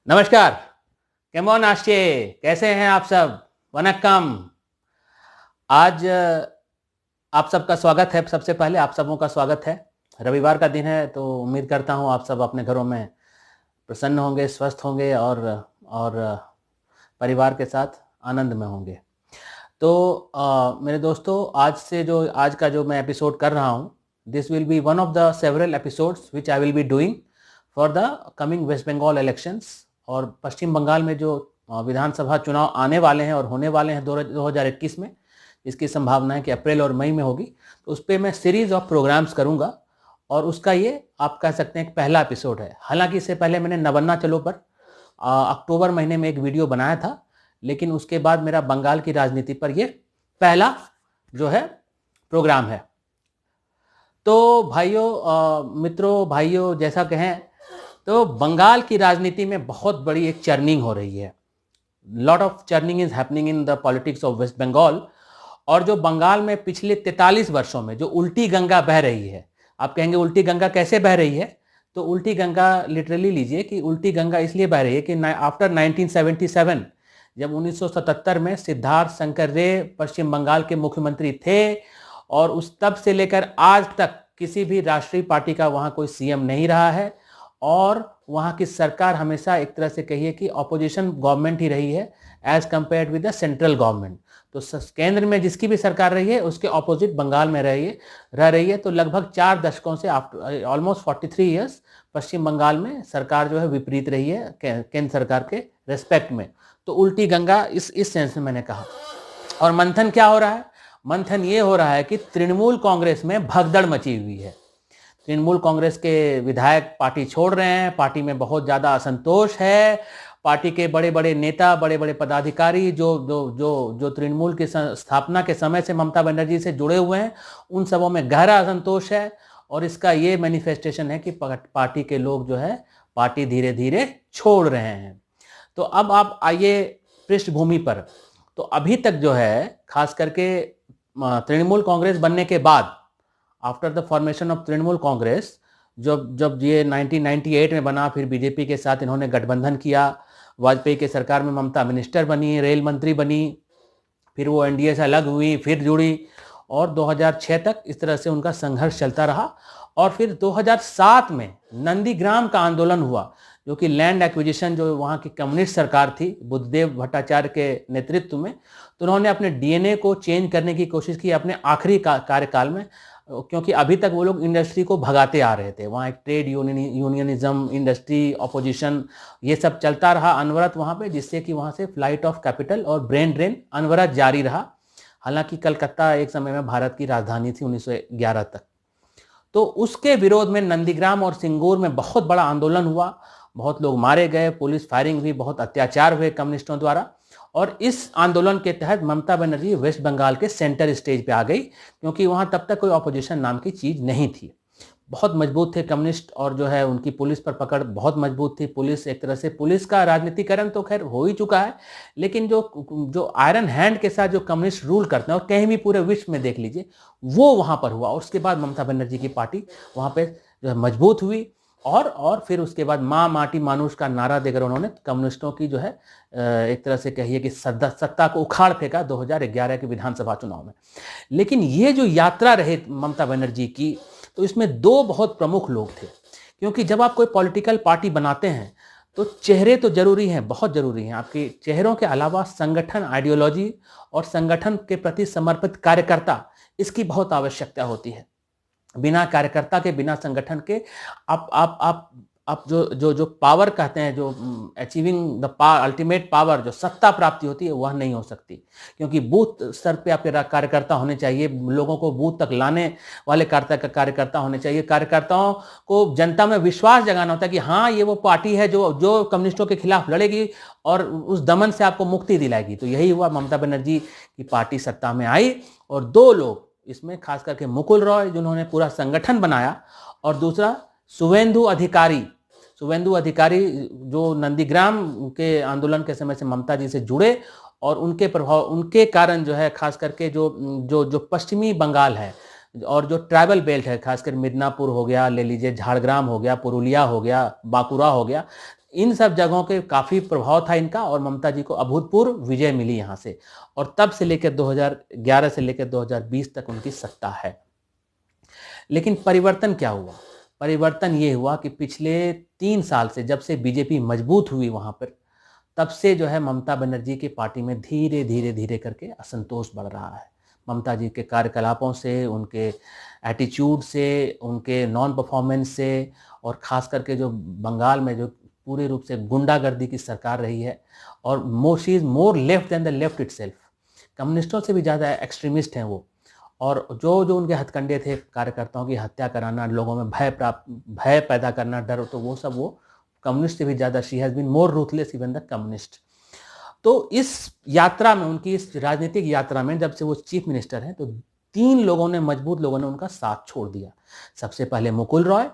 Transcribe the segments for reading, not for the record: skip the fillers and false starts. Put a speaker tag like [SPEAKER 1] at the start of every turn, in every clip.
[SPEAKER 1] नमस्कार। केमोन आश्चे, कैसे हैं आप सब? वनक्कम। आज आप सबका स्वागत है। सबसे पहले आप सबों का स्वागत है। रविवार का दिन है तो उम्मीद करता हूं आप सब अपने घरों में प्रसन्न होंगे, स्वस्थ होंगे और परिवार के साथ आनंद में होंगे। तो मेरे दोस्तों, आज का जो मैं एपिसोड कर रहा हूं, this will be one of the several episodes which I will be doing for the coming West Bengal elections. और पश्चिम बंगाल में जो विधानसभा चुनाव आने वाले हैं और होने वाले हैं 2021 में, इसकी संभावना है कि अप्रैल और मई में होगी। तो उस पर मैं सीरीज ऑफ प्रोग्राम्स करूंगा और उसका ये आप कह सकते हैं कि पहला एपिसोड है। हालांकि इससे पहले मैंने नवन्ना चलो पर अक्टूबर महीने में एक वीडियो बनाया था, लेकिन उसके बाद मेरा बंगाल की राजनीति पर ये पहला जो है प्रोग्राम है। तो भाइयों, मित्रों, भाइयों, जैसा कहें तो बंगाल की राजनीति में बहुत बड़ी एक चर्निंग हो रही है। Lot of churning is happening in the politics of West Bengal. और जो बंगाल में पिछले 43 वर्षों में जो उल्टी गंगा बह रही है, आप कहेंगे उल्टी गंगा कैसे बह रही है? तो उल्टी गंगा लिटरली लीजिए कि उल्टी गंगा इसलिए बह रही है कि आफ्टर 1977, जब 1977 में सिद्धार्थ शंकर रे पश्चिम बंगाल के मुख्यमंत्री थे और उस तब से लेकर आज तक किसी भी राष्ट्रीय पार्टी का वहां कोई सीएम नहीं रहा है और वहां की सरकार हमेशा एक तरह से कहिए कि ऑपोजिशन गवर्नमेंट ही रही है as compared with the central government. तो केंद्र में जिसकी भी सरकार रही है उसके ऑपोजिट बंगाल में रह रही है। तो लगभग 4 दशकों से ऑलमोस्ट 43 ईयर्स पश्चिम बंगाल में सरकार जो है विपरीत रही है केंद्र सरकार के रेस्पेक्ट में। तो उल्टी गंगा इस सेंस में मैंने कहा। और मंथन क्या हो रहा है? मंथन ये हो रहा है कि तृणमूल कांग्रेस में भगदड़ मची हुई है। तृणमूल कांग्रेस के विधायक पार्टी छोड़ रहे हैं, पार्टी में बहुत ज्यादा असंतोष है। पार्टी के बड़े बड़े नेता, बड़े बड़े पदाधिकारी जो जो जो जो तृणमूल की स्थापना के समय से ममता बनर्जी से जुड़े हुए हैं, उन सबों में गहरा असंतोष है। और इसका ये मैनिफेस्टेशन है कि पार्टी के लोग जो है पार्टी धीरे धीरे छोड़ रहे हैं। तो अब आप आइए पृष्ठभूमि पर। तो अभी तक जो है खास करके तृणमूल कांग्रेस बनने के बाद, after the formation of Trinamool Congress, जब ये 1998 में बना, फिर बीजेपी के साथ इन्होंने गठबंधन किया। वाजपेयी के सरकार में ममता मिनिस्टर बनी, रेल मंत्री बनी, फिर वो एनडीए से अलग हुई, फिर जुड़ी और 2006 तक इस तरह से उनका संघर्ष चलता रहा। और फिर 2007 में नंदीग्राम का आंदोलन हुआ, जो कि लैंड एक्विजिशन, जो वहाँ की कम्युनिस्ट सरकार थी बुद्धदेव भट्टाचार्य के नेतृत्व में, तो उन्होंने अपने डीएनए को चेंज करने की कोशिश की अपने आखिरी कार्यकाल में, क्योंकि अभी तक वो लोग इंडस्ट्री को भगाते आ रहे थे। वहाँ एक ट्रेड यूनियनिज्म, इंडस्ट्री ऑपोजिशन, ये सब चलता रहा अनवरत वहाँ पे, जिससे कि वहाँ से फ्लाइट ऑफ कैपिटल और ब्रेन ड्रेन अनवरत जारी रहा। हालांकि कलकत्ता एक समय में भारत की राजधानी थी 1911 तक। तो उसके विरोध में नंदीग्राम और सिंगूर में बहुत बड़ा आंदोलन हुआ, बहुत लोग मारे गए, पुलिस फायरिंग हुई, बहुत अत्याचार हुए कम्युनिस्टों द्वारा। और इस आंदोलन के तहत ममता बनर्जी वेस्ट बंगाल के सेंटर स्टेज पे आ गई, क्योंकि वहां तब तक कोई ऑपोजिशन नाम की चीज नहीं थी। बहुत मजबूत थे कम्युनिस्ट और जो है उनकी पुलिस पर पकड़ बहुत मजबूत थी। पुलिस एक तरह से, पुलिस का राजनीतिकरण तो खैर हो ही चुका है, लेकिन जो आयरन हैंड के साथ जो कम्युनिस्ट रूल करते हैं, और कहीं भी पूरे विश्व में देख लीजिए, वो वहां पर हुआ। और उसके बाद ममता बनर्जी की पार्टी वहां पे जो है मजबूत हुई और फिर उसके बाद माँ माटी मानुष का नारा देकर उन्होंने कम्युनिस्टों की जो है एक तरह से कहिए कि सत्ता को उखाड़ फेंका 2011 के विधानसभा चुनाव में। लेकिन ये जो यात्रा रहे ममता बनर्जी की, तो इसमें 2 बहुत प्रमुख लोग थे। क्योंकि जब आप कोई पॉलिटिकल पार्टी बनाते हैं तो चेहरे तो जरूरी हैं, बहुत जरूरी हैं। आपके चेहरों के अलावा संगठन, आइडियोलॉजी और संगठन के प्रति समर्पित कार्यकर्ता, इसकी बहुत आवश्यकता होती है। बिना कार्यकर्ता के, बिना संगठन के आप जो पावर कहते हैं, जो अचीविंग द अल्टीमेट पावर, जो सत्ता प्राप्ति होती है, वह नहीं हो सकती। क्योंकि बूथ स्तर पे आपके कार्यकर्ता होने चाहिए, लोगों को बूथ तक लाने वाले कार्यकर्ता होने चाहिए। कार्यकर्ताओं को जनता में विश्वास जगाना होता है कि हाँ, ये वो पार्टी है जो कम्युनिस्टों के खिलाफ लड़ेगी और उस दमन से आपको मुक्ति दिलाएगी। तो यही हुआ, ममता बनर्जी की पार्टी सत्ता में आई और 2 लोग इसमें, खास करके मुकुल रॉय जिन्होंने पूरा संगठन बनाया, और दूसरा शुवेंदु अधिकारी जो नंदीग्राम के आंदोलन के समय से ममता जी से जुड़े और उनके कारण जो है खास करके जो पश्चिमी बंगाल है और जो ट्राइबल बेल्ट है, खासकर मिदनापुर हो गया, ले लीजिए झाड़ग्राम हो गया, पुरुलिया हो गया, बांकुरा हो गया, इन सब जगहों के काफ़ी प्रभाव था इनका और ममता जी को अभूतपूर्व विजय मिली यहाँ से। और तब से लेकर 2011 से लेकर 2020 तक उनकी सत्ता है। लेकिन परिवर्तन क्या हुआ? परिवर्तन ये हुआ कि पिछले 3 साल से जब से बीजेपी मजबूत हुई वहाँ पर, तब से जो है ममता बनर्जी की पार्टी में धीरे धीरे धीरे करके असंतोष बढ़ रहा है। ममता जी के कार्यकलापों से, उनके एटीट्यूड से, उनके नॉन परफॉर्मेंस से, और ख़ास करके जो बंगाल में जो पूरे रूप से गुंडागर्दी की सरकार रही है, और she is more left than the left itself. कम्युनिस्टों से भी ज़्यादा एक्सट्रीमिस्ट हैं वो। और जो जो उनके हथकंडे थे, कार्यकर्ताओं की हत्या कराना, लोगों में भय पैदा करना, डर, तो वो सब वो कम्युनिस्ट से भी ज़्यादा, she has been more ruthless even the communist. तो इस यात्रा में, उनकी इस राजनीतिक यात्रा में, जब से वो चीफ मिनिस्टर हैं, तो 3 लोगों ने, मजबूत लोगों ने उनका साथ छोड़ दिया। सबसे पहले मुकुल रॉय,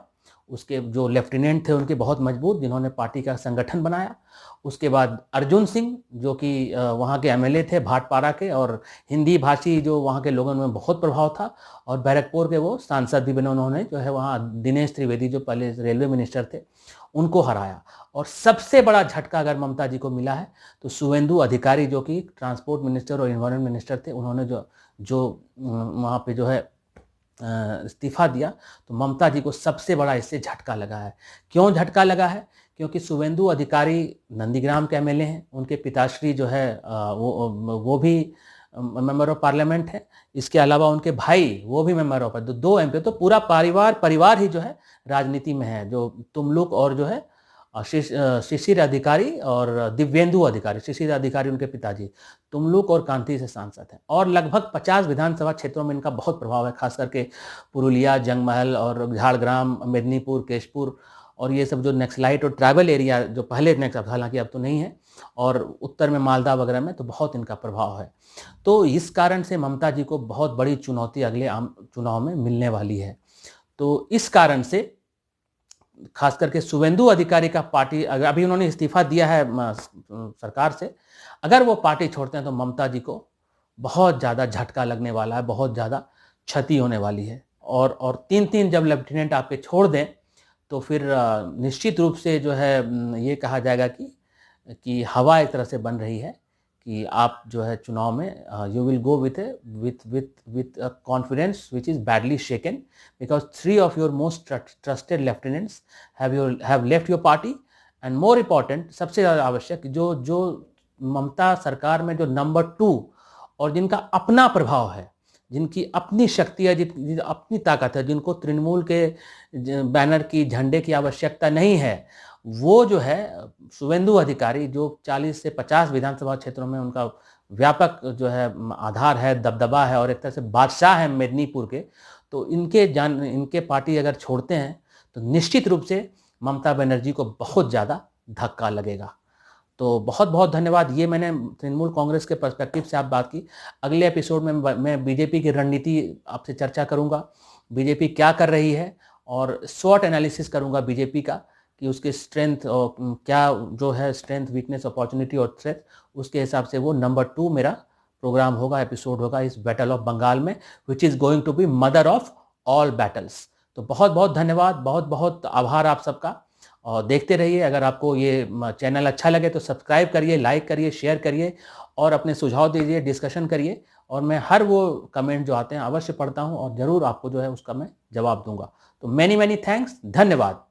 [SPEAKER 1] उसके जो लेफ्टिनेंट थे उनके बहुत मजबूत, जिन्होंने पार्टी का संगठन बनाया। उसके बाद अर्जुन सिंह, जो कि वहाँ के एमएलए थे भाटपारा के, और हिंदी भाषी जो वहाँ के लोगों में बहुत प्रभाव था, और बैरकपुर के वो सांसद भी बने उन्होंने, जो है वहाँ दिनेश त्रिवेदी जो पहले रेलवे मिनिस्टर थे, उनको हराया। और सबसे बड़ा झटका अगर ममता जी को मिला है तो शुवेंदु अधिकारी, जो कि ट्रांसपोर्ट मिनिस्टर और इन्वायरमेंट मिनिस्टर थे, उन्होंने जो वहाँ पे जो है इस्तीफा दिया, तो ममता जी को सबसे बड़ा इससे झटका लगा है। क्यों झटका लगा है? क्योंकि शुवेंदु अधिकारी नंदीग्राम के एमएलए हैं, उनके पिताश्री जो है वो भी मेंबर ऑफ पार्लियामेंट है। इसके अलावा उनके भाई वो भी मेंबर ऑफ, 2 एमपी, तो पूरा परिवार ही जो है राजनीति में है। जो तुमलुक और जो है शिशिर अधिकारी और दिव्येंदु अधिकारी, शिशिर अधिकारी उनके पिताजी, तुमलुक और कांती से सांसद हैं, और लगभग 50 विधानसभा क्षेत्रों में इनका बहुत प्रभाव है, खास करके पुरुलिया, जंगमहल और झाड़ग्राम, मेदिनीपुर, केशपुर, और ये सब जो नक्सलाइट और ट्राइबल एरिया जो पहले नक्सल, हालांकि अब तो नहीं है, और उत्तर में मालदा वगैरह में तो बहुत इनका प्रभाव है। तो इस कारण से ममता जी को बहुत बड़ी चुनौती अगले आम चुनाव में मिलने वाली है। तो इस कारण से खास करके शुवेंदु अधिकारी का पार्टी, अगर अभी उन्होंने इस्तीफा दिया है सरकार से, अगर वो पार्टी छोड़ते हैं तो ममता जी को बहुत ज़्यादा झटका लगने वाला है, बहुत ज़्यादा क्षति होने वाली है। और 3-3 जब लेफ्टिनेंट आपके छोड़ दें तो फिर निश्चित रूप से जो है ये कहा जाएगा कि हवा एक तरह से बन रही है कि आप जो है चुनाव में you will go with confidence which is badly shaken, because 3 of your most trusted lieutenants have left your party, and more important, सबसे ज़्यादा आवश्यक, जो ममता सरकार में जो नंबर 2 और जिनका अपना प्रभाव है, जिनकी अपनी शक्ति है, जिनकी अपनी ताकत है, जिनको तृणमूल के बैनर की, झंडे की आवश्यकता नहीं है, वो जो है शुवेंदु अधिकारी, जो 40 से 50 विधानसभा क्षेत्रों में उनका व्यापक जो है आधार है, दबदबा है, और एक तरह से बादशाह है मेदिनीपुर के, तो इनके पार्टी अगर छोड़ते हैं तो निश्चित रूप से ममता बनर्जी को बहुत ज़्यादा धक्का लगेगा। तो बहुत बहुत धन्यवाद। ये मैंने तृणमूल कांग्रेस के पर्सपेक्टिव से आप बात की। अगले एपिसोड में मैं बीजेपी की रणनीति आपसे चर्चा करूंगा, बीजेपी क्या कर रही है, और शॉर्ट एनालिसिस करूंगा बीजेपी का कि उसके स्ट्रेंथ और क्या जो है स्ट्रेंथ, वीकनेस, अपॉर्चुनिटी और थ्रेट, उसके हिसाब से वो नंबर 2 मेरा प्रोग्राम होगा, एपिसोड होगा इस बैटल ऑफ बंगाल में, which is going to be mother of all battles. तो बहुत बहुत धन्यवाद, बहुत बहुत आभार आप सबका, और देखते रहिए। अगर आपको ये चैनल अच्छा लगे तो सब्सक्राइब करिए, लाइक करिए, शेयर करिए, और अपने सुझाव दीजिए, डिस्कशन करिए, और मैं हर वो कमेंट जो आते हैं अवश्य पढ़ता हूँ, और ज़रूर आपको जो है उसका मैं जवाब दूंगा। तो मैनी थैंक्स, धन्यवाद।